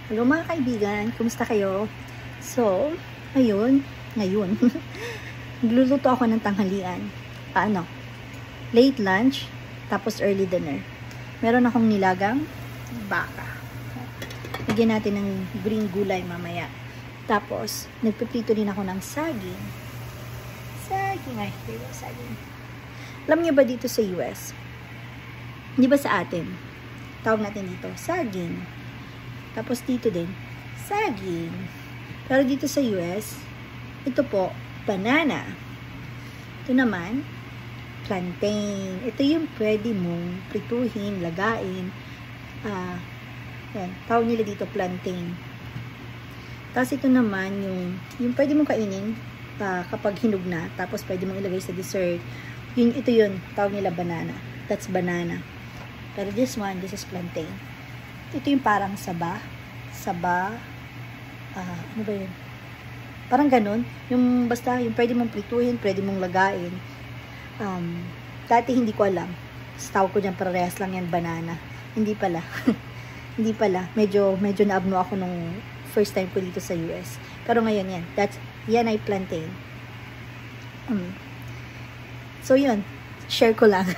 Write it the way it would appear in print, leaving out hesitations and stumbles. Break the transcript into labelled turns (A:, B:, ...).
A: Hello mga kaibigan, kumusta kayo? So, ngayon, nagluluto ako ng tanghalian. Paano? Late lunch, tapos early dinner. Meron akong nilagang baka. Bigyan natin ng green gulay mamaya. Tapos, nagpiprito din ako ng saging. Saging. Alam niyo ba dito sa US? Hindi ba sa atin? Tawag natin dito, saging. Tapos dito din, saging. Pero dito sa US, ito po, banana. Ito naman, plantain. Ito yung pwede mong prituhin, lagain. Yan, tawag nila dito plantain. Tapos ito naman, yung pwede mong kainin kapag hinog na. Tapos pwede mong ilagay sa dessert. Ito yun, tawag nila banana. That's banana. Pero this is plantain. Ito yung parang saba, ano ba yun? Parang ganun, yung basta, yung pwede mong prituhin, pwede mong lagain. Dati hindi ko alam, tawag ko dyan parehas lang yan, banana. Hindi pala, hindi pala, medyo naabno ako nung first time ko dito sa US. Pero ngayon yan ay plantain. So yun, share ko lang.